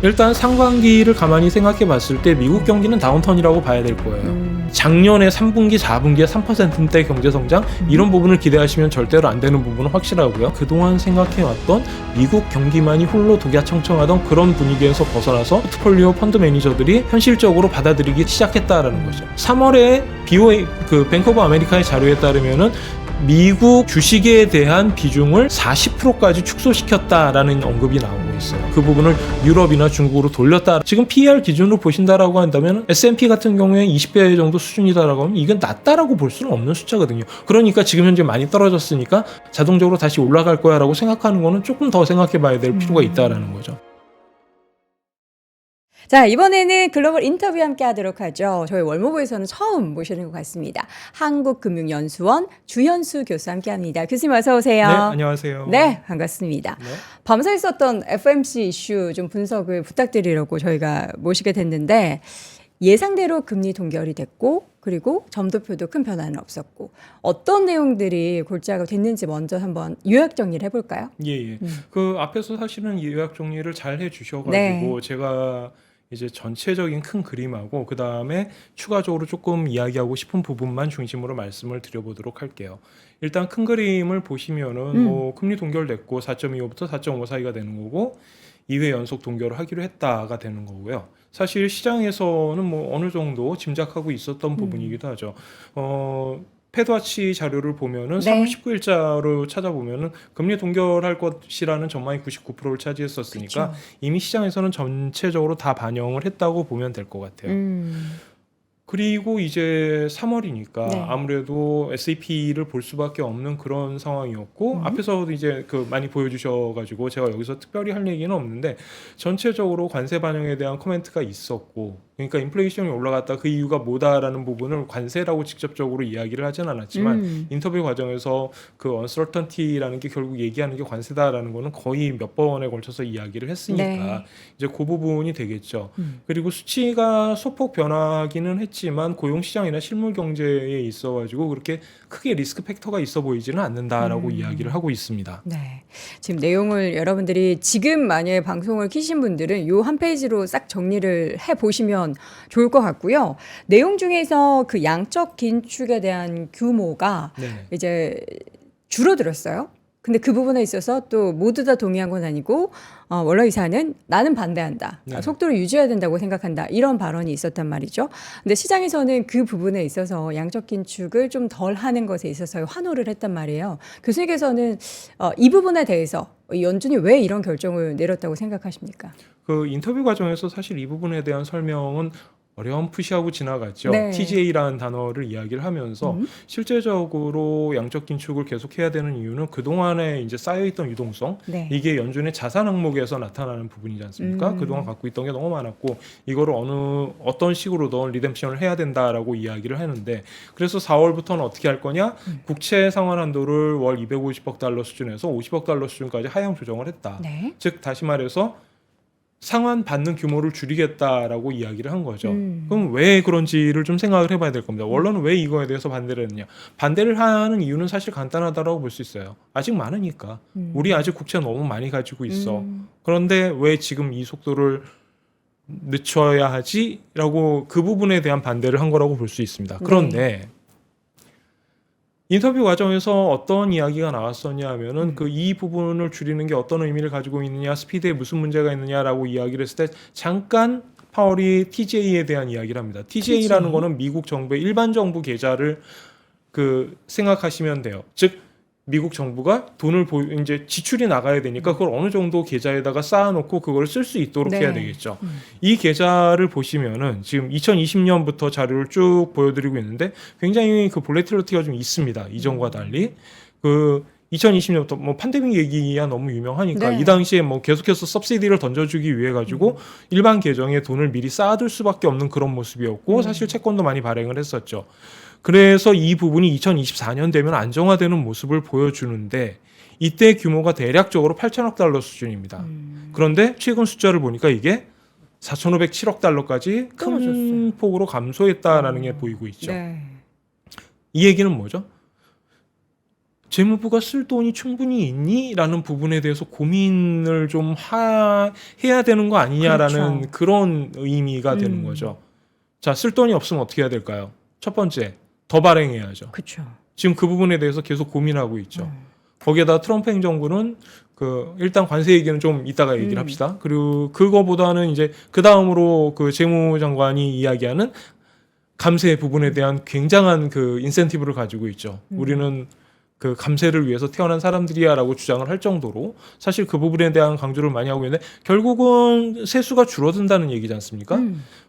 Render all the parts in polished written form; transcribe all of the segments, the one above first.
일단 상반기를 가만히 생각해 봤을 때 미국 경기는 다운턴이라고 봐야 될 거예요. 작년에 3분기, 4분기에 3%대 경제성장 이런 부분을 기대하시면 절대로 안 되는 부분은 확실하고요. 그동안 생각해왔던 미국 경기만이 홀로 독야청청하던 그런 분위기에서 벗어나서 포트폴리오 펀드 매니저들이 현실적으로 받아들이기 시작했다라는 거죠. 3월에 BOA 그 뱅크 오브 아메리카의 자료에 따르면은 미국 주식에 대한 비중을 40%까지 축소시켰다라는 언급이 나오고 있어요. 그 부분을 유럽이나 중국으로 돌렸다. 지금 PER 기준으로 보신다라고 한다면 S&P 같은 경우에 20배 정도 수준이다라고 하면 이건 낮다라고 볼 수는 없는 숫자거든요. 그러니까 지금 현재 많이 떨어졌으니까 자동적으로 다시 올라갈 거야라고 생각하는 거는 조금 더 생각해 봐야 될 필요가 있다라는 거죠. 자, 이번에는 글로벌 인터뷰 함께 하도록 하죠. 저희 월모부에서는 처음 모시는 것 같습니다. 한국금융연수원 주현수 교수 함께 합니다. 교수님 어서 오세요. 네, 안녕하세요. 네, 반갑습니다. 네. 밤새 있었던 FOMC 이슈 좀 분석을 부탁드리려고 저희가 모시게 됐는데 예상대로 금리 동결이 됐고 그리고 점도표도 큰 변화는 없었고 어떤 내용들이 골자가 됐는지 먼저 한번 요약 정리를 해볼까요? 예. 그 앞에서 사실은 요약 정리를 잘 해주셔가지고 네. 제가 이제 전체적인 큰 그림하고 그 다음에 추가적으로 조금 이야기하고 싶은 부분만 중심으로 말씀을 드려보도록 할게요. 일단 큰 그림을 보시면은 뭐 금리 동결됐고 4.25부터 4.5 사이가 되는 거고 2회 연속 동결을 하기로 했다가 되는 거고요. 사실 시장에서는 뭐 어느 정도 짐작하고 있었던 부분이기도 하죠. 패드와치 자료를 보면은 네. 3월 19일자로 찾아보면은 금리 동결할 것이라는 전망이 99%를 차지했었으니까 그쵸. 이미 시장에서는 전체적으로 다 반영을 했다고 보면 될 것 같아요. 그리고 이제 3월이니까 네. 아무래도 S&P를 볼 수밖에 없는 그런 상황이었고 앞에서도 이제 그 많이 보여주셔가지고 제가 여기서 특별히 할 얘기는 없는데 전체적으로 관세 반영에 대한 코멘트가 있었고 그러니까 인플레이션이 올라갔다 그 이유가 뭐다라는 부분을 관세라고 직접적으로 이야기를 하진 않았지만 인터뷰 과정에서 그 uncertainty라는 게 결국 얘기하는 게 관세다라는 거는 거의 몇 번에 걸쳐서 이야기를 했으니까 네. 이제 그 부분이 되겠죠. 그리고 수치가 소폭 변화하기는 했지만 고용시장이나 실물 경제에 있어가지고 그렇게 크게 리스크 팩터가 있어 보이지는 않는다라고 이야기를 하고 있습니다. 네. 지금 내용을 여러분들이 지금 만약에 방송을 키신 분들은 요 한 페이지로 싹 정리를 해 보시면 좋을 것 같고요. 내용 중에서 그 양적 긴축에 대한 규모가 네네. 이제 줄어들었어요. 근데 그 부분에 있어서 또 모두 다 동의한 건 아니고 원로 이사는 나는 반대한다. 네. 속도를 유지해야 된다고 생각한다. 이런 발언이 있었단 말이죠. 근데 시장에서는 그 부분에 있어서 양적 긴축을 좀 덜 하는 것에 있어서 환호를 했단 말이에요. 교수님께서는 이 부분에 대해서 연준이 왜 이런 결정을 내렸다고 생각하십니까? 그 인터뷰 과정에서 사실 이 부분에 대한 설명은 어렴풋이하고 지나갔죠. 네. TGA라는 단어를 이야기를 하면서 실제적으로 양적 긴축을 계속해야 되는 이유는 그동안에 이제 쌓여있던 유동성 네. 이게 연준의 자산 항목에서 나타나는 부분이지 않습니까? 그동안 갖고 있던 게 너무 많았고 이거를 어떤 식으로든 리뎀션을 해야 된다라고 이야기를 하는데 그래서 4월부터는 어떻게 할 거냐? 국채 상환 한도를 월 250억 달러 수준에서 50억 달러 수준까지 하향 조정을 했다. 네. 즉 다시 말해서 상환 받는 규모를 줄이겠다라고 이야기를 한 거죠. 그럼 왜 그런지를 좀 생각을 해봐야 될 겁니다. 원로는 왜 이거에 대해서 반대를 했느냐? 반대를 하는 이유는 사실 간단하다라고 볼 수 있어요. 아직 많으니까. 우리 아직 국채 너무 많이 가지고 있어. 그런데 왜 지금 이 속도를 늦춰야 하지? 라고 그 부분에 대한 반대를 한 거라고 볼 수 있습니다. 그런데 인터뷰 과정에서 어떤 이야기가 나왔었냐 하면은 그 이 부분을 줄이는 게 어떤 의미를 가지고 있느냐, 스피드에 무슨 문제가 있느냐라고 이야기를 했을 때 잠깐 파월이 TGA에 대한 이야기를 합니다. TGA라는 거는 미국 정부의 일반 정부 계좌를 그 생각하시면 돼요. 즉 미국 정부가 돈을 이제 지출이 나가야 되니까 그걸 어느 정도 계좌에다가 쌓아놓고 그걸 쓸 수 있도록 네. 해야 되겠죠. 이 계좌를 보시면은 지금 2020년부터 자료를 쭉 보여드리고 있는데 굉장히 그 볼레틸리티가 좀 있습니다. 이전과 달리 그 2020년부터 뭐 팬데믹 얘기야 너무 유명하니까 네. 이 당시에 뭐 계속해서 서브시디를 던져주기 위해 가지고 일반 계정에 돈을 미리 쌓아둘 수밖에 없는 그런 모습이었고 사실 채권도 많이 발행을 했었죠. 그래서 이 부분이 2024년 되면 안정화되는 모습을 보여주는데 이때 규모가 대략적으로 8천억 달러 수준입니다. 그런데 최근 숫자를 보니까 이게 4,507억 달러까지 큰 떨어졌어요. 폭으로 감소했다라는 게 보이고 있죠. 네. 이 얘기는 뭐죠? 재무부가 쓸 돈이 충분히 있니? 라는 부분에 대해서 고민을 좀 해야 되는 거 아니냐라는 그렇죠. 그런 의미가 되는 거죠. 자, 쓸 돈이 없으면 어떻게 해야 될까요? 첫 번째, 더 발행해야죠. 그렇죠. 지금 그 부분에 대해서 계속 고민하고 있죠. 거기에다 트럼프 행정부는 일단 관세 얘기는 좀 이따가 얘기를 합시다. 그리고 그거보다는 이제 그 다음으로 그 재무장관이 이야기하는 감세 부분에 대한 굉장한 그 인센티브를 가지고 있죠. 우리는 그 감세를 위해서 태어난 사람들이야라고 주장을 할 정도로 사실 그 부분에 대한 강조를 많이 하고 있는데 결국은 세수가 줄어든다는 얘기지 않습니까?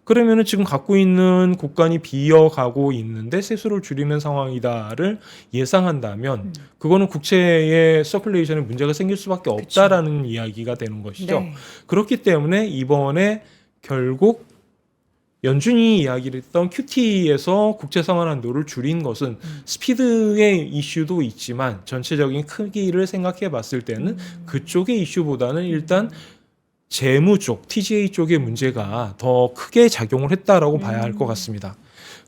그러면은 지금 갖고 있는 국간이 비어가고 있는데 세수를 줄이는 상황이다를 예상한다면 그거는 국채의 서큘레이션에 문제가 생길 수밖에 없다라는 이야기가 되는 것이죠. 네. 그렇기 때문에 이번에 결국 연준이 이야기를 했던 QT에서 국채 상환 한도를 줄인 것은 스피드의 이슈도 있지만 전체적인 크기를 생각해 봤을 때는 그쪽의 이슈보다는 일단 재무 쪽, TGA 쪽의 문제가 더 크게 작용을 했다라고 봐야 할 것 같습니다.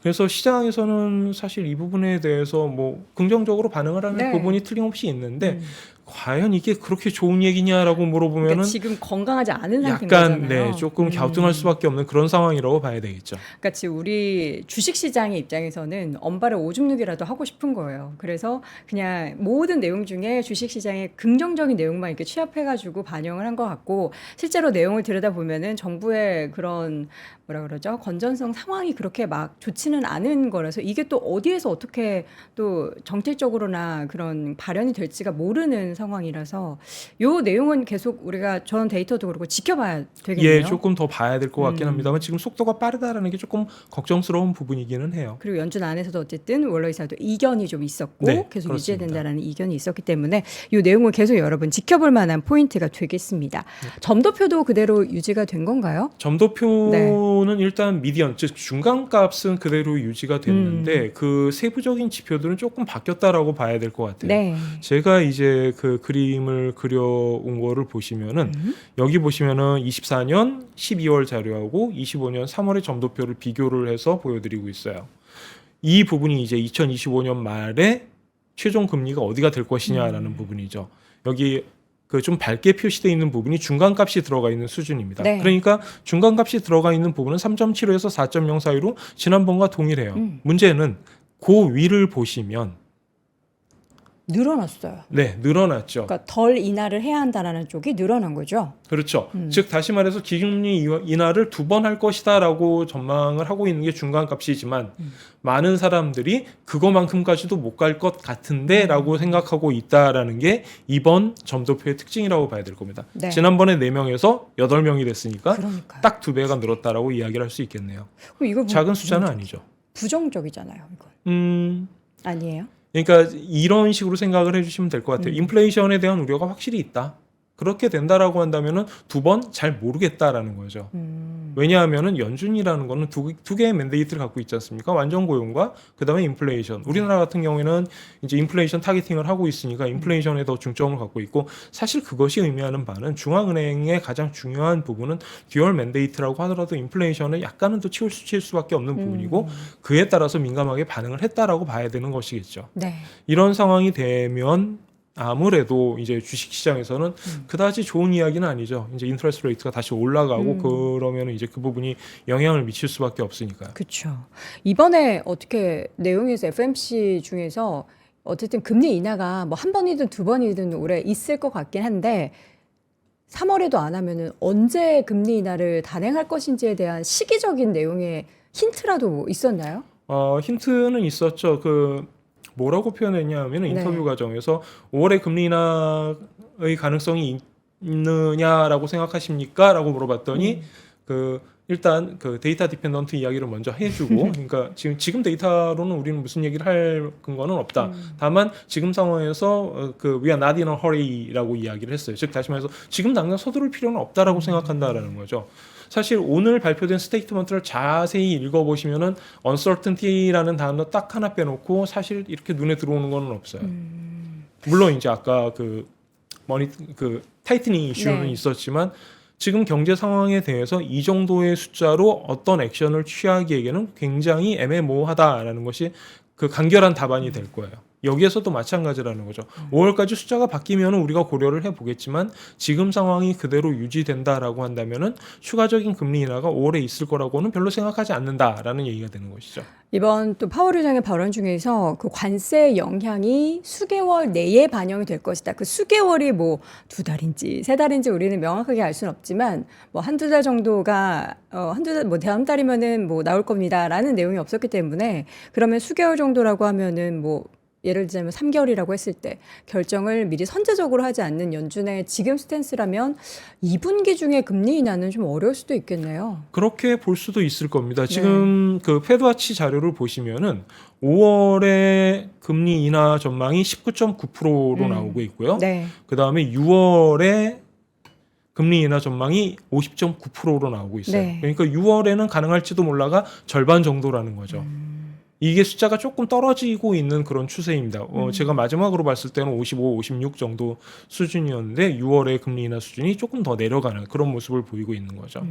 그래서 시장에서는 사실 이 부분에 대해서 뭐 긍정적으로 반응을 하는 네. 부분이 틀림없이 있는데 과연 이게 그렇게 좋은 얘기냐라고 물어보면은 그러니까 지금 건강하지 않은 상태인 약간 거잖아요. 조금 갸우뚱할 수밖에 없는 그런 상황이라고 봐야 되겠죠. 그러니까 지금 우리 주식시장의 입장에서는 엄발에 오줌 누기라도 하고 싶은 거예요. 그래서 그냥 모든 내용 중에 주식시장의 긍정적인 내용만 이렇게 취합해가지고 반영을 한 것 같고 실제로 내용을 들여다보면은 정부의 그런 뭐라 그러죠? 건전성 상황이 그렇게 막 좋지는 않은 거라서 이게 또 어디에서 어떻게 또 정책적으로나 그런 발현이 될지가 모르는 상황이라서 요 내용은 계속 우리가 전 데이터도 그렇고 지켜봐야 되겠네요. 예, 조금 더 봐야 될 것 같긴 합니다만 지금 속도가 빠르다라는 게 조금 걱정스러운 부분이기는 해요. 그리고 연준 안에서도 어쨌든 월러 이사도 이견이 좀 있었고 네, 계속 그렇습니다. 유지해야 된다라는 이견이 있었기 때문에 이 내용을 계속 여러분 지켜볼 만한 포인트가 되겠습니다. 점도표도 그대로 유지가 된 건가요? 점도표는 일단 미디언, 즉 중간값은 그대로 유지가 됐는데 그 세부적인 지표들은 조금 바뀌었다라고 봐야 될 것 같아요. 네. 제가 이제 그 그림을 그려온 거를 보시면은 여기 보시면은 24년 12월 자료하고 25년 3월의 점도표를 비교를 해서 보여드리고 있어요. 이 부분이 이제 2025년 말에 최종 금리가 어디가 될 것이냐라는 부분이죠. 여기 그 좀 밝게 표시되어 있는 부분이 중간값이 들어가 있는 수준입니다. 네. 그러니까 중간값이 들어가 있는 부분은 3.75에서 4.0 사이로 지난번과 동일해요. 문제는 그 위를 보시면 늘어났어요. 네, 늘어났죠. 그러니까 덜 인하를 해야 한다라는 쪽이 늘어난 거죠. 그렇죠. 즉 다시 말해서 기준금리 인하를 2번 할 것이다라고 전망을 하고 있는 게 중간값이지만 많은 사람들이 그거만큼까지도 못 갈 것 같은데라고 생각하고 있다라는 게 이번 점도표의 특징이라고 봐야 될 겁니다. 네. 지난번에 4명에서 8명이 됐으니까 그러니까요. 딱 2배가 늘었다라고 이야기를 할 수 있겠네요. 그럼 이거 작은 숫자는 아니죠. 부정적이잖아요. 이건 아니에요? 그러니까 이런 식으로 생각을 해주시면 될 것 같아요. 인플레이션에 대한 우려가 확실히 있다. 그렇게 된다라고 한다면은 2번 잘 모르겠다라는 거죠. 왜냐하면은 연준이라는 거는 두 개의 맨데이트를 갖고 있지 않습니까? 완전 고용과 그다음에 인플레이션. 우리나라 같은 경우에는 이제 인플레이션 타겟팅을 하고 있으니까 인플레이션에 더 중점을 갖고 있고 사실 그것이 의미하는 바는 중앙은행의 가장 중요한 부분은 듀얼 맨데이트라고 하더라도 인플레이션을 약간은 더 치울 수밖에 없는 부분이고 그에 따라서 민감하게 반응을 했다라고 봐야 되는 것이겠죠. 네. 이런 상황이 되면 아무래도 이제 주식 시장에서는 그다지 좋은 이야기는 아니죠. 이제 인트레스트 레이트가 다시 올라가고 그러면 이제 그 부분이 영향을 미칠 수밖에 없으니까요. 그렇죠. 이번에 어떻게 내용에서 FMC 중에서 어쨌든 금리 인하가 뭐 한 번이든 두 번이든 올해 있을 것 같긴 한데 3월에도 안 하면은 언제 금리 인하를 단행할 것인지에 대한 시기적인 내용의 힌트라도 있었나요? 힌트는 있었죠. 뭐라고 표현했냐면 인터뷰 과정에서 5월에 금리 인하의 가능성이 있느냐라고 생각하십니까? 라고 물어봤더니 일단 데이터 디펜던트 이야기를 먼저 해주고 그러니까 지금 데이터로는 우리는 무슨 얘기를 할 근거는 없다. 다만 지금 상황에서 we are not in a hurry라고 이야기를 했어요. 즉 다시 말해서 지금 당장 서두를 필요는 없다라고 생각한다라는 거죠. 사실 오늘 발표된 스테이트먼트를 자세히 읽어보시면은 uncertainty라는 단어 딱 하나 빼놓고 사실 이렇게 눈에 들어오는 건 없어요. 물론 이제 아까 타이트닝 이슈는 있었지만 지금 경제 상황에 대해서 이 정도의 숫자로 어떤 액션을 취하기에는 굉장히 애매모호하다라는 것이 그 간결한 답안이 될 거예요. 여기에서도 마찬가지라는 거죠. 5월까지 숫자가 바뀌면 우리가 고려를 해보겠지만 지금 상황이 그대로 유지된다라고 한다면은 추가적인 금리 인하가 5월에 있을 거라고는 별로 생각하지 않는다라는 얘기가 되는 것이죠. 이번 또 파월 의장의 발언 중에서 그 관세 영향이 수개월 내에 반영이 될 것이다. 그 수개월이 뭐 2달인지 3달인지 우리는 명확하게 알 수는 없지만 뭐 한두 달 정도가 한두 달 뭐 다음 달이면은 뭐 나올 겁니다라는 내용이 없었기 때문에 그러면 수개월 정도라고 하면은 뭐 예를 들자면 3개월이라고 했을 때 결정을 미리 선제적으로 하지 않는 연준의 지금 스탠스라면 2분기 중에 금리 인하는 좀 어려울 수도 있겠네요. 그렇게 볼 수도 있을 겁니다. 지금 그 페드와치 자료를 보시면은 5월에 금리 인하 전망이 19.9%로 나오고 있고요. 네. 그 다음에 6월에 금리 인하 전망이 50.9%로 나오고 있어요. 네. 그러니까 6월에는 가능할지도 몰라가 절반 정도라는 거죠. 이게 숫자가 조금 떨어지고 있는 그런 추세입니다. 제가 마지막으로 봤을 때는 55, 56 정도 수준이었는데 6월에 금리 인하 수준이 조금 더 내려가는 그런 모습을 보이고 있는 거죠.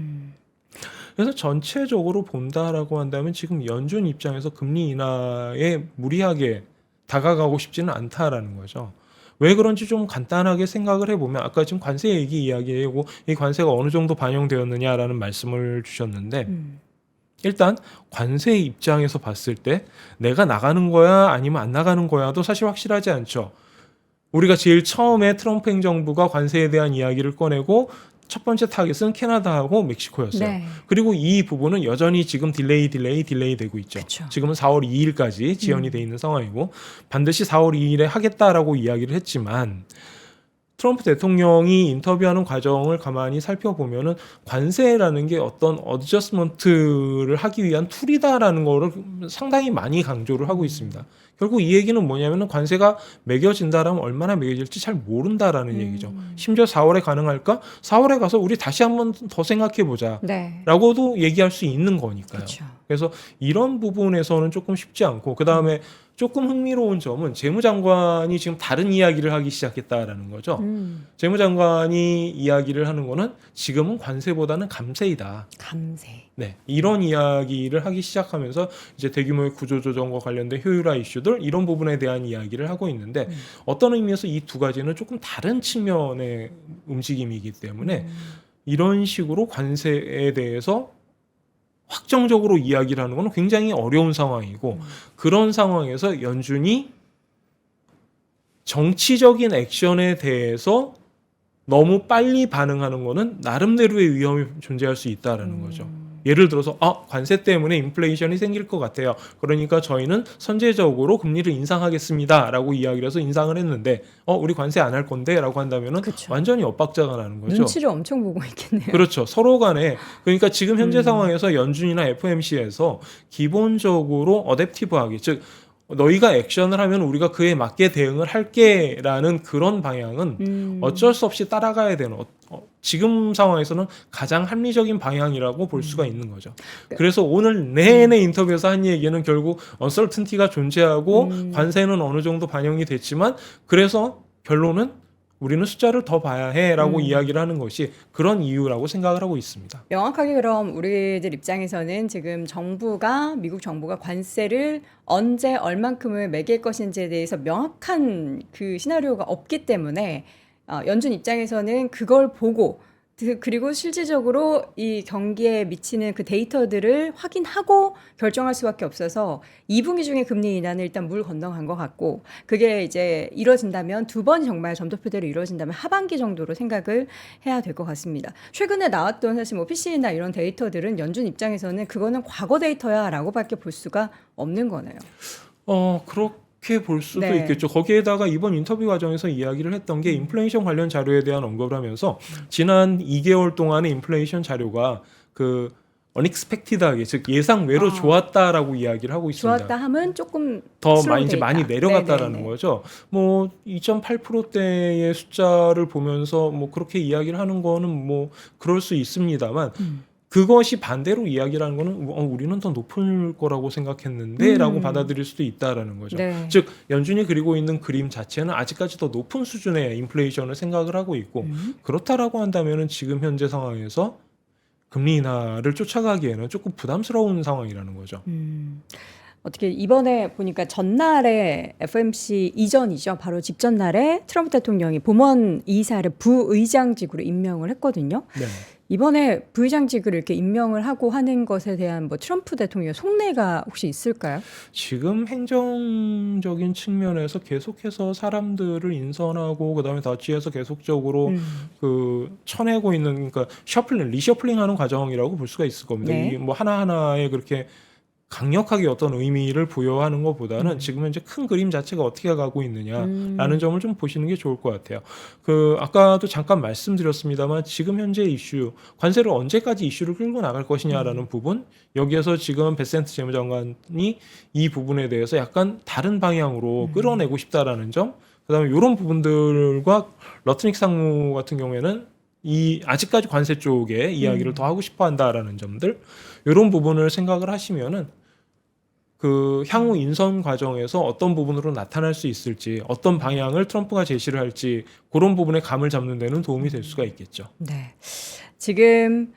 그래서 전체적으로 본다라고 한다면 지금 연준 입장에서 금리 인하에 무리하게 다가가고 싶지는 않다라는 거죠. 왜 그런지 좀 간단하게 생각을 해보면 아까 지금 관세 얘기 이야기하고 이 관세가 어느 정도 반영되었느냐라는 말씀을 주셨는데 일단 관세 입장에서 봤을 때 내가 나가는 거야 아니면 안 나가는 거야도 사실 확실하지 않죠. 우리가 제일 처음에 트럼프 행정부가 관세에 대한 이야기를 꺼내고 첫 번째 타겟은 캐나다하고 멕시코였어요. 네. 그리고 이 부분은 여전히 지금 딜레이 되고 있죠. 그쵸. 지금은 4월 2일까지 지연이 돼 있는 상황이고 반드시 4월 2일에 하겠다라고 이야기를 했지만 트럼프 대통령이 인터뷰하는 과정을 가만히 살펴보면은 관세라는 게 어떤 어저스먼트를 하기 위한 툴이다라는 거를 상당히 많이 강조를 하고 있습니다. 결국 이 얘기는 뭐냐면은 관세가 매겨진다라면 얼마나 매겨질지 잘 모른다라는 얘기죠. 심지어 4월에 가능할까? 4월에 가서 우리 다시 한번 더 생각해 보자. 네. 라고도 얘기할 수 있는 거니까요. 그쵸. 그래서 이런 부분에서는 조금 쉽지 않고 그다음에 조금 흥미로운 점은 재무장관이 지금 다른 이야기를 하기 시작했다라는 거죠. 재무장관이 이야기를 하는 거는 지금은 관세보다는 감세이다. 감세. 네, 이런 이야기를 하기 시작하면서 이제 대규모의 구조조정과 관련된 효율화 이슈들 이런 부분에 대한 이야기를 하고 있는데 어떤 의미에서 이 두 가지는 조금 다른 측면의 움직임이기 때문에 이런 식으로 관세에 대해서 확정적으로 이야기를 하는 건 굉장히 어려운 상황이고 그런 상황에서 연준이 정치적인 액션에 대해서 너무 빨리 반응하는 거는 나름대로의 위험이 존재할 수 있다라는 거죠. 예를 들어서 관세 때문에 인플레이션이 생길 것 같아요. 그러니까 저희는 선제적으로 금리를 인상하겠습니다. 라고 이야기를 해서 인상을 했는데 우리 관세 안 할 건데 라고 한다면은 그쵸. 완전히 엇박자가 나는 거죠. 눈치를 엄청 보고 있겠네요. 그렇죠. 서로 간에 그러니까 지금 현재 상황에서 연준이나 FOMC에서 기본적으로 어댑티브하게 즉 너희가 액션을 하면 우리가 그에 맞게 대응을 할게라는 그런 방향은 어쩔 수 없이 따라가야 되는 지금 상황에서는 가장 합리적인 방향이라고 볼 수가 있는 거죠. 그래서 오늘 내내 인터뷰에서 한 얘기는 결국 언설튼티가 존재하고 관세는 어느 정도 반영이 됐지만 그래서 결론은 우리는 숫자를 더 봐야 해라고 이야기를 하는 것이 그런 이유라고 생각을 하고 있습니다. 명확하게 그럼 우리들 입장에서는 지금 미국 정부가 관세를 언제 얼만큼을 매길 것인지에 대해서 명확한 그 시나리오가 없기 때문에 연준 입장에서는 그걸 보고 그리고 실질적으로 이 경기에 미치는 그 데이터들을 확인하고 결정할 수밖에 없어서 2분기 중에 금리 인하는 일단 물 건너간 것 같고 그게 이제 이루어진다면 두 번이 정말 점도표대로 이루어진다면 하반기 정도로 생각을 해야 될 것 같습니다. 최근에 나왔던 사실 뭐 PC나 이런 데이터들은 연준 입장에서는 그거는 과거 데이터야라고밖에 볼 수가 없는 거네요. 그렇게 볼 수도 네. 있겠죠. 거기에다가 이번 인터뷰 과정에서 이야기를 했던 게 인플레이션 관련 자료에 대한 언급을 하면서 지난 2개월 동안의 인플레이션 자료가 그 unexpected하게 즉 예상 외로 좋았다라고 이야기를 하고 있습니다. 좋았다 하면 조금 더 슬로우 많이 이제 데이터. 많이 내려갔다라는 네네네. 거죠. 뭐 2.8%대의 숫자를 보면서 뭐 그렇게 이야기를 하는 거는 뭐 그럴 수 있습니다만 그것이 반대로 이야기를 하는 거는 우리는 더 높을 거라고 생각했는데 라고 받아들일 수도 있다라는 거죠. 네. 즉 연준이 그리고 있는 그림 자체는 아직까지 더 높은 수준의 인플레이션을 생각을 하고 있고 그렇다라고 한다면은 지금 현재 상황에서 금리 인하를 쫓아가기에는 조금 부담스러운 상황이라는 거죠. 어떻게 이번에 보니까 전날에 FMC 이전이죠. 바로 직전 날에 트럼프 대통령이 보먼 이사를 부의장직으로 임명을 했거든요. 네. 이번에 부의장직을 이렇게 임명을 하고 하는 것에 대한 뭐 트럼프 대통령의 속내가 혹시 있을까요? 지금 행정적인 측면에서 계속해서 사람들을 인선하고 그다음에 더치해서 계속적으로 그 쳐내고 있는 그러니까 리셔플링하는 과정이라고 볼 수가 있을 겁니다. 네. 이게 뭐 하나하나에 그렇게 강력하게 어떤 의미를 부여하는 것보다는 지금 현재 큰 그림 자체가 어떻게 가고 있느냐라는 점을 좀 보시는 게 좋을 것 같아요. 그 아까도 잠깐 말씀드렸습니다만 지금 현재 이슈 관세를 언제까지 이슈를 끌고 나갈 것이냐라는 부분 여기에서 지금 베센트 재무장관이 이 부분에 대해서 약간 다른 방향으로 끌어내고 싶다라는 점 그다음에 이런 부분들과 러트닉 상무 같은 경우에는 이 아직까지 관세 쪽에 이야기를 더 하고 싶어 한다라는 점들 이런 부분을 생각을 하시면은 그 향후 인선 과정에서 어떤 부분으로 나타날 수 있을지 어떤 방향을 트럼프가 제시를 할지 그런 부분에 감을 잡는 데는 도움이 될 수가 있겠죠. 네. 지금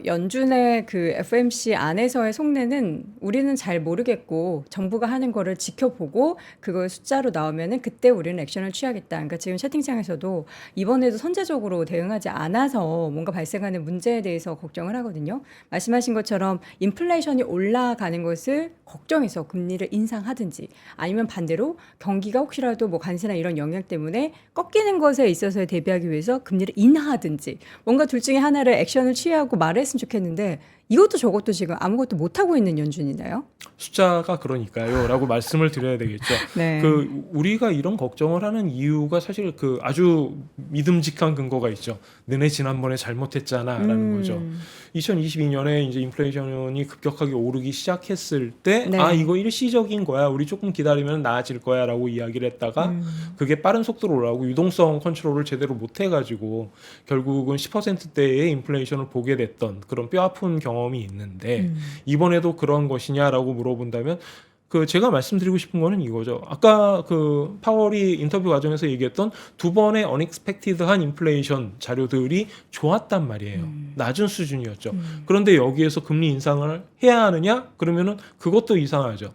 연준의 그 FMC 안에서의 속내는 우리는 잘 모르겠고 정부가 하는 거를 지켜보고 그걸 숫자로 나오면은 그때 우리는 액션을 취하겠다. 그러니까 지금 채팅창에서도 이번에도 선제적으로 대응하지 않아서 뭔가 발생하는 문제에 대해서 걱정을 하거든요. 말씀하신 것처럼 인플레이션이 올라가는 것을 걱정해서 금리를 인상하든지 아니면 반대로 경기가 혹시라도 뭐 관세나 이런 영향 때문에 꺾이는 것에 있어서 대비하기 위해서 금리를 인하하든지 뭔가 둘 중에 하나를 액션을 취하고 말을 했으면 좋겠는데 이것도 저것도 지금 아무것도 못하고 있는 연준이나요? 숫자가 그러니까요 라고 말씀을 드려야 되겠죠. 네. 그 우리가 이런 걱정을 하는 이유가 사실 그 아주 믿음직한 근거가 있죠. 너네 지난번에 잘못했잖아 라는 거죠. 2022년에 이제 인플레이션이 급격하게 오르기 시작했을 때 네. 이거 일시적인 거야. 우리 조금 기다리면 나아질 거야 라고 이야기를 했다가 그게 빠른 속도로 올라가고 유동성 컨트롤을 제대로 못 해가지고 결국은 10%대의 인플레이션을 보게 됐던 그런 뼈아픈 경험이 있는데 이번에도 그런 것이냐라고 물어본다면 그 제가 말씀드리고 싶은 거는 이거죠. 아까 그 파월이 인터뷰 과정에서 얘기했던 두 번의 unexpected한 인플레이션 자료들이 좋았단 말이에요. 낮은 수준이었죠. 그런데 여기에서 금리 인상을 해야 하느냐? 그러면은 그것도 이상하죠.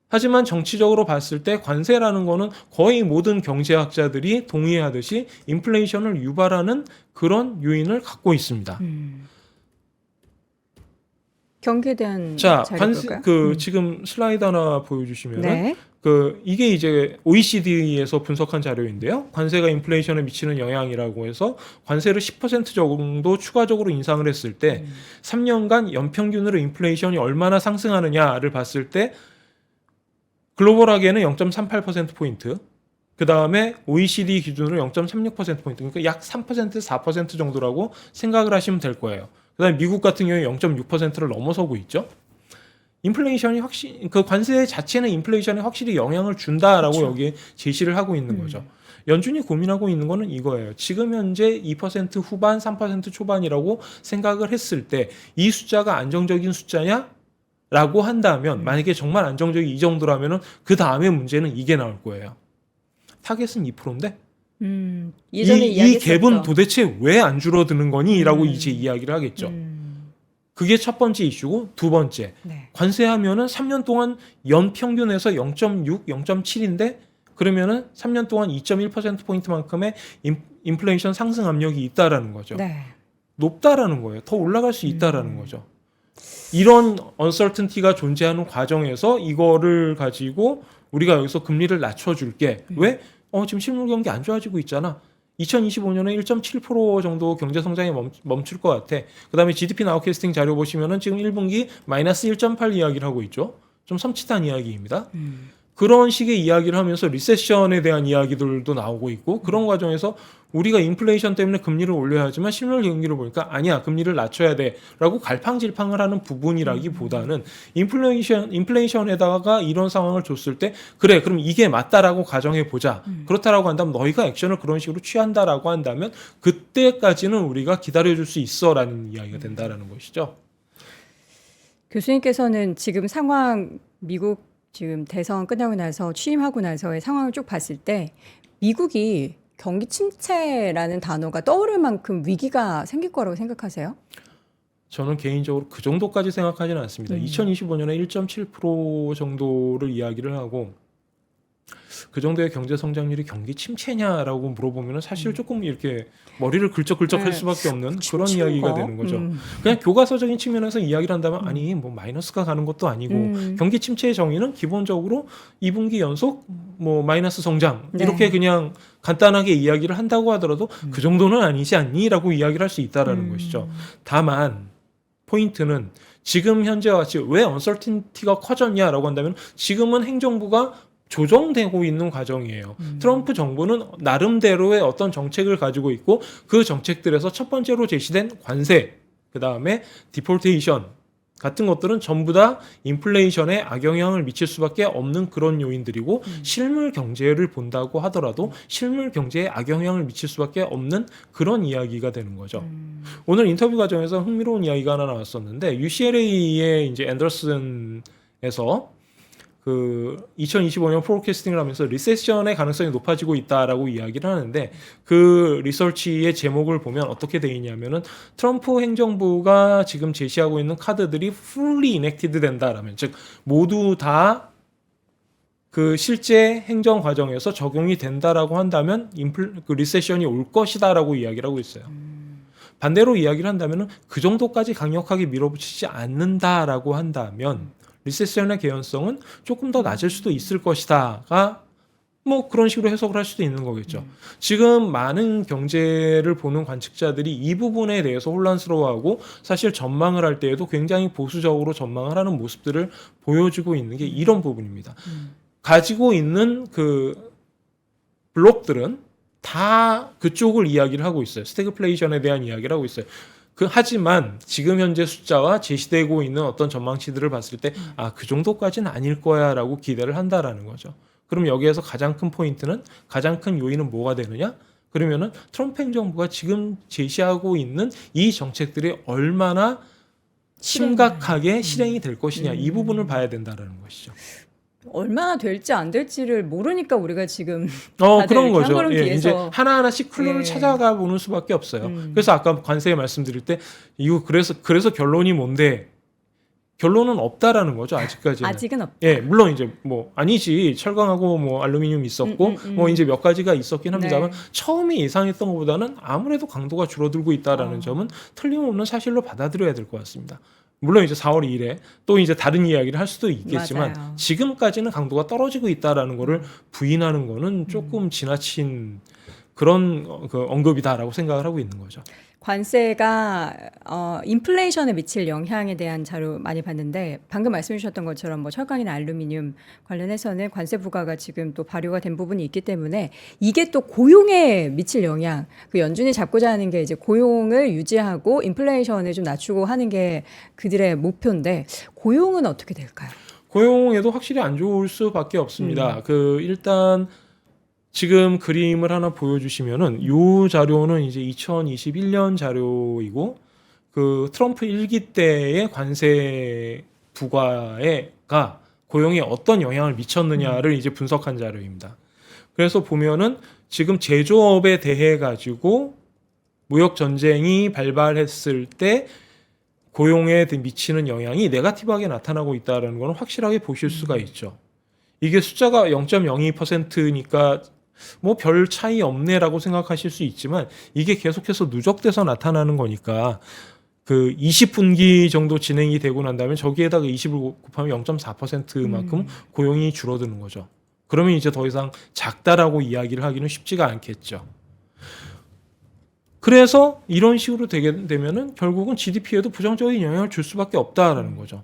하지만 정치적으로 봤을 때 관세라는 거는 거의 모든 경제학자들이 동의하듯이 인플레이션을 유발하는 그런 요인을 갖고 있습니다. 경기에 대한 자, 자료 관세 볼까요? 지금 슬라이드 하나 보여주시면은 네. 그 이게 이제 OECD에서 분석한 자료인데요. 관세가 인플레이션에 미치는 영향이라고 해서 관세를 10% 정도 추가적으로 인상을 했을 때 3년간 연평균으로 인플레이션이 얼마나 상승하느냐를 봤을 때 글로벌하게는 0.38% 포인트. 그 다음에 OECD 기준으로 0.36% 포인트. 그러니까 약 3% 4% 정도라고 생각을 하시면 될 거예요. 그다음에 미국 같은 경우에 0.6%를 넘어서고 있죠. 인플레이션이 확실히 그 관세 자체는 인플레이션에 확실히 영향을 준다라고 그렇죠. 여기에 제시를 하고 있는 거죠. 연준이 고민하고 있는 거는 이거예요. 지금 현재 2% 후반, 3% 초반이라고 생각을 했을 때 이 숫자가 안정적인 숫자냐? 라고 한다면 만약에 정말 안정적이 이 정도라면은 그 다음에 문제는 이게 나올 거예요. 타겟은 2%인데 예전에 이 갭은 도대체 왜 안 줄어드는 거니? 라고 이제 이야기를 하겠죠. 그게 첫 번째 이슈고 두 번째 네. 관세하면은 3년 동안 연평균에서 0.6, 0.7인데 그러면은 3년 동안 2.1%포인트만큼의 인플레이션 상승 압력이 있다라는 거죠. 네. 높다라는 거예요. 더 올라갈 수 있다라는 거죠. 이런 uncertainty가 존재하는 과정에서 이거를 가지고 우리가 여기서 금리를 낮춰줄게. 왜? 지금 실물 경기 안 좋아지고 있잖아. 2025년에 1.7% 정도 경제 성장이 멈출 것 같아. 그다음에 GDP 나우캐스팅 자료 보시면은 지금 1분기 마이너스 1.8 이야기를 하고 있죠. 좀 섬찟한 이야기입니다. 그런 식의 이야기를 하면서 리세션에 대한 이야기들도 나오고 있고 그런 과정에서 우리가 인플레이션 때문에 금리를 올려야 하지만 실물 경기를 보니까 아니야 금리를 낮춰야 돼라고 갈팡질팡을 하는 부분이라기보다는 인플레이션에다가 이런 상황을 줬을 때 그래 그럼 이게 맞다라고 가정해 보자 그렇다라고 한다면 너희가 액션을 그런 식으로 취한다라고 한다면 그때까지는 우리가 기다려줄 수 있어라는 이야기가 된다라는 것이죠. 교수님께서는 지금 상황 미국 지금 대선 끝나고 나서 취임하고 나서의 상황을 쭉 봤을 때 미국이 경기 침체라는 단어가 떠오를 만큼 위기가 생길 거라고 생각하세요? 저는 개인적으로 그 정도까지 생각하지는 않습니다. 2025년에 1.7% 정도를 이야기를 하고 그 정도의 경제 성장률이 경기 침체냐라고 물어보면 사실 조금 이렇게 머리를 긁적긁적 할 수밖에 없는 그런 이야기가 되는 거죠. 그냥 교과서적인 측면에서 이야기를 한다면 아니 뭐 마이너스가 가는 것도 아니고 경기 침체의 정의는 기본적으로 2분기 연속 뭐 마이너스 성장 네. 이렇게 그냥 간단하게 이야기를 한다고 하더라도 그 정도는 아니지 않니라고 이야기를 할 수 있다라는 것이죠. 다만 포인트는 지금 현재와 같이 왜 언설틴티가 커졌냐라고 한다면 지금은 행정부가 조정되고 있는 과정이에요. 트럼프 정부는 나름대로의 어떤 정책을 가지고 있고 그 정책들에서 첫 번째로 제시된 관세, 그 다음에 디폴테이션 같은 것들은 전부 다 인플레이션에 악영향을 미칠 수밖에 없는 그런 요인들이고 실물 경제를 본다고 하더라도 실물 경제에 악영향을 미칠 수밖에 없는 그런 이야기가 되는 거죠. 오늘 인터뷰 과정에서 흥미로운 이야기가 하나 나왔었는데 UCLA의 이제 앤더슨에서 그 2025년 포캐스팅을 하면서 리세션의 가능성이 높아지고 있다라고 이야기를 하는데 그 리서치의 제목을 보면 어떻게 돼 있냐면은 트럼프 행정부가 지금 제시하고 있는 카드들이 fully enacted 된다라면 즉 모두 다 그 실제 행정 과정에서 적용이 된다라고 한다면 그 리세션이 올 것이다라고 이야기를 하고 있어요. 반대로 이야기를 한다면은 그 정도까지 강력하게 밀어붙이지 않는다라고 한다면 리세션의 개연성은 조금 더 낮을 수도 있을 것이다가 뭐 그런 식으로 해석을 할 수도 있는 거겠죠. 지금 많은 경제를 보는 관측자들이 이 부분에 대해서 혼란스러워하고 사실 전망을 할 때에도 굉장히 보수적으로 전망을 하는 모습들을 보여주고 있는 게 이런 부분입니다. 가지고 있는 그 블록들은 다 그쪽을 이야기를 하고 있어요. 스태그플레이션에 대한 이야기를 하고 있어요. 하지만 지금 현재 숫자와 제시되고 있는 어떤 전망치들을 봤을 때 그 정도까지는 아닐 거야라고 기대를 한다라는 거죠. 그럼 여기에서 가장 큰 포인트는 가장 큰 요인은 뭐가 되느냐? 그러면은 트럼프 행정부가 지금 제시하고 있는 이 정책들이 얼마나 심각하게 실행이 될 것이냐 이 부분을 봐야 된다라는 것이죠. 얼마나 될지 안 될지를 모르니까 우리가 지금 그런 거죠. 걸음 예, 뒤에서. 이제 하나하나씩 클루를 예. 찾아가 보는 수밖에 없어요. 그래서 아까 관세에 말씀드릴 때 이거 그래서 결론이 뭔데? 결론은 없다라는 거죠. 아직까지는. 아직은 없다. 예, 물론 이제 뭐 아니지 철강하고 뭐 알루미늄 있었고 뭐 이제 몇 가지가 있었긴 합니다만 네. 처음에 예상했던 것보다는 아무래도 강도가 줄어들고 있다라는 점은 틀림없는 사실로 받아들여야 될 것 같습니다. 물론 이제 4월 2일에 또 이제 다른 이야기를 할 수도 있겠지만 맞아요. 지금까지는 강도가 떨어지고 있다라는 거를 부인하는 거는 조금 지나친 그런 그 언급이다라고 생각을 하고 있는 거죠. 관세가 인플레이션에 미칠 영향에 대한 자료 많이 봤는데 방금 말씀해 주셨던 것처럼 뭐 철강이나 알루미늄 관련해서는 관세 부과가 지금 또 발효가 된 부분이 있기 때문에 이게 또 고용에 미칠 영향, 그 연준이 잡고자 하는 게 이제 고용을 유지하고 인플레이션을 좀 낮추고 하는 게 그들의 목표인데 고용은 어떻게 될까요? 고용에도 확실히 안 좋을 수밖에 없습니다. 그 일단 지금 그림을 하나 보여주시면은 이 자료는 이제 2021년 자료이고 그 트럼프 1기 때의 관세 부과가 고용에 어떤 영향을 미쳤느냐를 이제 분석한 자료입니다. 그래서 보면은 지금 제조업에 대해 가지고 무역 전쟁이 발발했을 때 고용에 미치는 영향이 네거티브하게 나타나고 있다는 건 확실하게 보실 수가 있죠. 이게 숫자가 0.02%니까 뭐 별 차이 없네라고 생각하실 수 있지만 이게 계속해서 누적돼서 나타나는 거니까 그 20분기 정도 진행이 되고 난 다음에 저기에다가 20을 곱하면 0.4%만큼 고용이 줄어드는 거죠. 그러면 이제 더 이상 작다라고 이야기를 하기는 쉽지가 않겠죠. 그래서 이런 식으로 되게 되면은 결국은 GDP에도 부정적인 영향을 줄 수밖에 없다라는 거죠.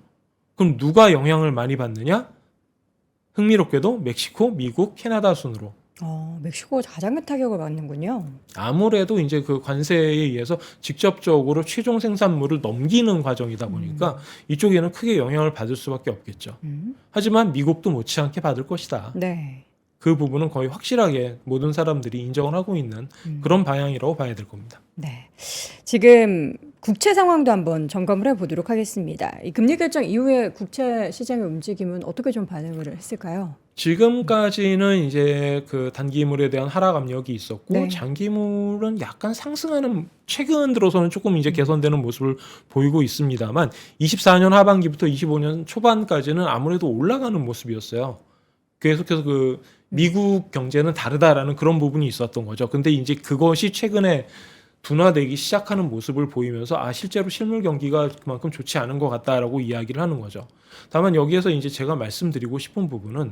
그럼 누가 영향을 많이 받느냐? 흥미롭게도 멕시코, 미국, 캐나다 순으로. 멕시코가 가장 큰 타격을 받는군요. 아무래도 이제 그 관세에 의해서 직접적으로 최종 생산물을 넘기는 과정이다 보니까 이쪽에는 크게 영향을 받을 수밖에 없겠죠. 하지만 미국도 못지않게 받을 것이다. 네. 그 부분은 거의 확실하게 모든 사람들이 인정을 하고 있는 그런 방향이라고 봐야 될 겁니다. 네. 지금 국채 상황도 한번 점검을 해보도록 하겠습니다. 이 금리 결정 이후에 국채 시장의 움직임은 어떻게 좀 반응을 했을까요? 지금까지는 이제 그 단기물에 대한 하락 압력이 있었고 네. 장기물은 약간 상승하는 최근 들어서는 조금 이제 개선되는 모습을 보이고 있습니다만 24년 하반기부터 25년 초반까지는 아무래도 올라가는 모습이었어요. 계속해서 그 미국 경제는 다르다라는 그런 부분이 있었던 거죠. 근데 이제 그것이 최근에 둔화되기 시작하는 모습을 보이면서 실제로 실물 경기가 그만큼 좋지 않은 것 같다라고 이야기를 하는 거죠. 다만 여기에서 이제 제가 말씀드리고 싶은 부분은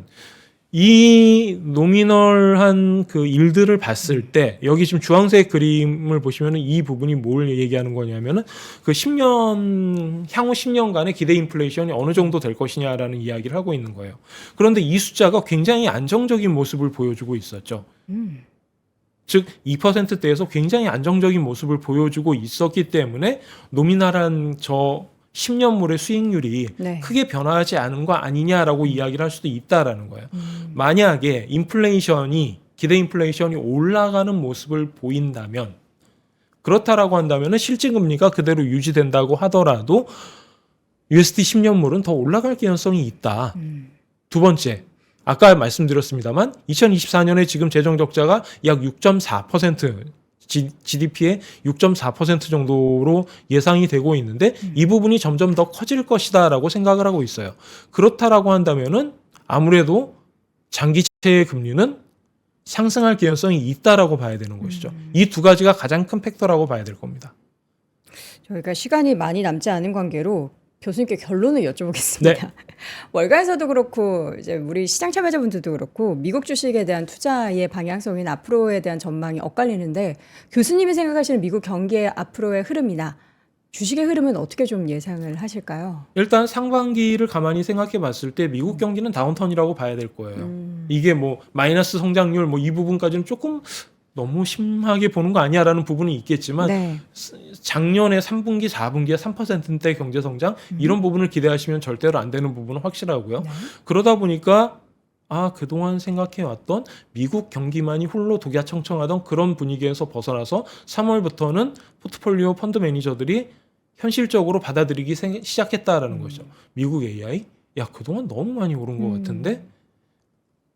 이 노미널한 그 일들을 봤을 때 여기 지금 주황색 그림을 보시면은 이 부분이 뭘 얘기하는 거냐면은 그 10년 향후 10년간의 기대 인플레이션이 어느 정도 될 것이냐라는 이야기를 하고 있는 거예요. 그런데 이 숫자가 굉장히 안정적인 모습을 보여주고 있었죠. 즉 2%대에서 굉장히 안정적인 모습을 보여주고 있었기 때문에 노미널한 저 10년물의 수익률이 네. 크게 변화하지 않은 거 아니냐라고 이야기를 할 수도 있다라는 거예요. 만약에 기대 인플레이션이 올라가는 모습을 보인다면 그렇다라고 한다면 실질금리가 그대로 유지된다고 하더라도 USD 10년물은 더 올라갈 가능성이 있다. 두 번째, 아까 말씀드렸습니다만 2024년에 지금 재정 적자가 약 6.4% GDP의 6.4% 정도로 예상이 되고 있는데 이 부분이 점점 더 커질 것이다라고 생각을 하고 있어요. 그렇다라고 한다면은 아무래도 장기채의 금리는 상승할 가능성이 있다라고 봐야 되는 것이죠. 이 두 가지가 가장 큰 팩터라고 봐야 될 겁니다. 저희가 시간이 많이 남지 않은 관계로 교수님께 결론을 여쭤보겠습니다. 네. 월가에서도 그렇고 이제 우리 시장 참여자분들도 그렇고 미국 주식에 대한 투자의 방향성이나 앞으로에 대한 전망이 엇갈리는데 교수님이 생각하시는 미국 경기의 앞으로의 흐름이나 주식의 흐름은 어떻게 좀 예상을 하실까요? 일단 상반기를 가만히 생각해 봤을 때 미국 경기는 다운턴이라고 봐야 될 거예요. 이게 뭐 마이너스 성장률 뭐 이 부분까지는 조금 너무 심하게 보는 거 아니야라는 부분이 있겠지만 네. 작년에 3분기, 4분기에 3%대 경제 성장 이런 부분을 기대하시면 절대로 안 되는 부분은 확실하고요. 네. 그러다 보니까 그동안 생각해왔던 미국 경기만이 홀로 독야청청하던 그런 분위기에서 벗어나서 3월부터는 포트폴리오 펀드 매니저들이 현실적으로 받아들이기 시작했다라는 거죠. 미국 AI? 그동안 너무 많이 오른 것 같은데?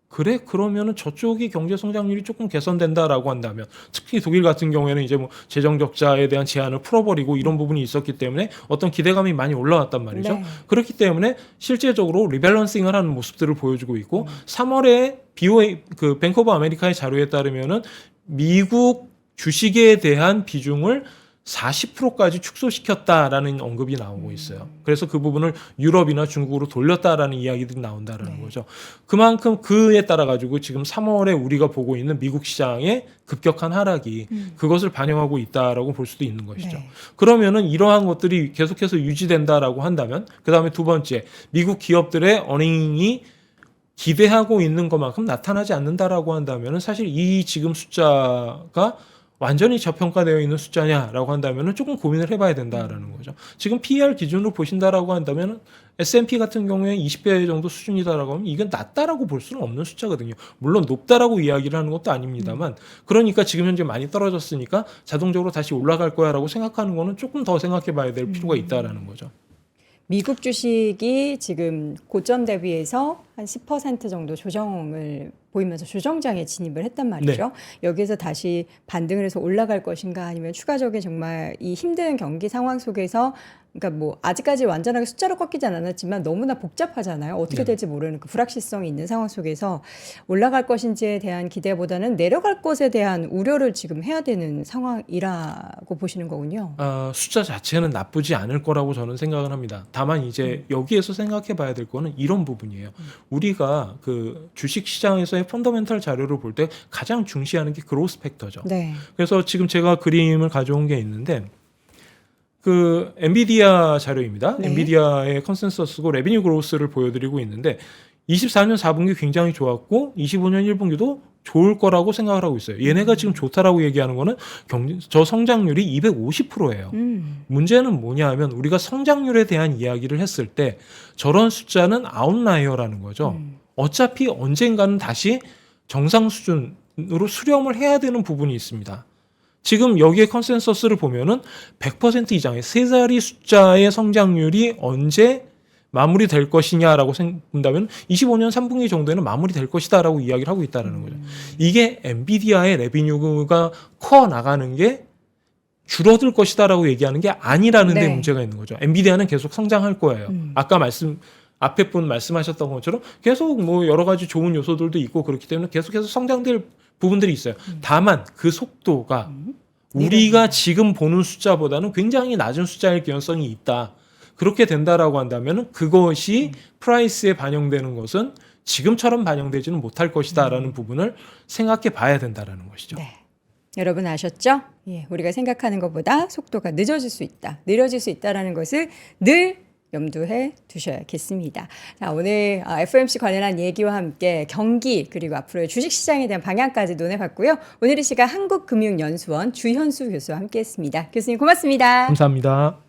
그래? 그러면은 저쪽이 경제 성장률이 조금 개선된다라고 한다면 특히 독일 같은 경우에는 이제 뭐 재정 적자에 대한 제한을 풀어버리고 이런 부분이 있었기 때문에 어떤 기대감이 많이 올라왔단 말이죠. 네. 그렇기 때문에 실제적으로 리밸런싱을 하는 모습들을 보여주고 있고 3월에 BOA 그 뱅크 오브 아메리카의 자료에 따르면은 미국 주식에 대한 비중을 40%까지 축소시켰다라는 언급이 나오고 있어요. 그래서 그 부분을 유럽이나 중국으로 돌렸다라는 이야기들이 나온다라는 거죠. 그만큼 그에 따라 가지고 지금 3월에 우리가 보고 있는 미국 시장의 급격한 하락이 그것을 반영하고 있다라고 볼 수도 있는 것이죠. 네. 그러면은 이러한 것들이 계속해서 유지된다라고 한다면 그다음에 두 번째 미국 기업들의 어닝이 기대하고 있는 것만큼 나타나지 않는다라고 한다면은 사실 이 지금 숫자가 완전히 저평가되어 있는 숫자냐라고 한다면 조금 고민을 해봐야 된다라는 거죠. 지금 PER 기준으로 보신다라고 한다면 S&P 같은 경우에 20배 정도 수준이다라고 하면 이건 낮다라고 볼 수는 없는 숫자거든요. 물론 높다라고 이야기를 하는 것도 아닙니다만 그러니까 지금 현재 많이 떨어졌으니까 자동적으로 다시 올라갈 거야라고 생각하는 거는 조금 더 생각해봐야 될 필요가 있다라는 거죠. 미국 주식이 지금 고점 대비해서 한 10% 정도 조정을 보이면서 조정장에 진입을 했단 말이죠. 여기에서 다시 반등을 해서 올라갈 것인가 아니면 추가적인 정말 이 힘든 경기 상황 속에서 그러니까 뭐 아직까지 완전하게 숫자로 꺾이진 않았지만 너무나 복잡하잖아요. 어떻게 될지 모르는 그 불확실성이 있는 상황 속에서 올라갈 것인지에 대한 기대보다는 내려갈 것에 대한 우려를 지금 해야 되는 상황이라고 보시는 거군요. 숫자 자체는 나쁘지 않을 거라고 저는 생각을 합니다. 다만 이제 여기에서 생각해 봐야 될 거는 이런 부분이에요. 우리가 그 주식 시장에서의 펀더멘털 자료를 볼 때 가장 중시하는 게 그로스 팩터죠. 네. 그래서 지금 제가 그림을 가져온 게 있는데 그 엔비디아 자료입니다. 네. 엔비디아의 컨센서스고 레비뉴 그로스를 보여드리고 있는데 24년 4분기 굉장히 좋았고 25년 1분기도 좋을 거라고 생각을 하고 있어요. 얘네가 지금 좋다라고 얘기하는 거는 저 성장률이 250%예요. 문제는 뭐냐 하면 우리가 성장률에 대한 이야기를 했을 때 저런 숫자는 아웃라이어라는 거죠. 어차피 언젠가는 다시 정상 수준으로 수렴을 해야 되는 부분이 있습니다. 지금 여기에 컨센서스를 보면은 100% 이상의 세 자리 숫자의 성장률이 언제 마무리될 것이냐라고 본다면 25년 3분기 정도에는 마무리될 것이다라고 이야기를 하고 있다는 거죠. 이게 엔비디아의 레비뉴가 커 나가는 게 줄어들 것이다라고 얘기하는 게 아니라는 데 네. 문제가 있는 거죠. 엔비디아는 계속 성장할 거예요. 아까 앞에 분 말씀하셨던 것처럼 계속 뭐 여러 가지 좋은 요소들도 있고 그렇기 때문에 계속해서 성장될 부분들이 있어요. 다만 그 속도가 우리가 지금 보는 숫자보다는 굉장히 낮은 숫자일 개연성이 있다. 그렇게 된다라고 한다면 그것이 프라이스에 반영되는 것은 지금처럼 반영되지는 못할 것이다라는 부분을 생각해 봐야 된다라는 것이죠. 네. 여러분 아셨죠? 예, 우리가 생각하는 것보다 속도가 늦어질 수 있다, 느려질 수 있다라는 것을 늘 염두해 두셔야겠습니다. 자, 오늘 FOMC 관련한 얘기와 함께 경기 그리고 앞으로의 주식시장에 대한 방향까지 논해봤고요. 오늘 이 시간 한국금융연수원 주현수 교수와 함께했습니다. 교수님 고맙습니다. 감사합니다.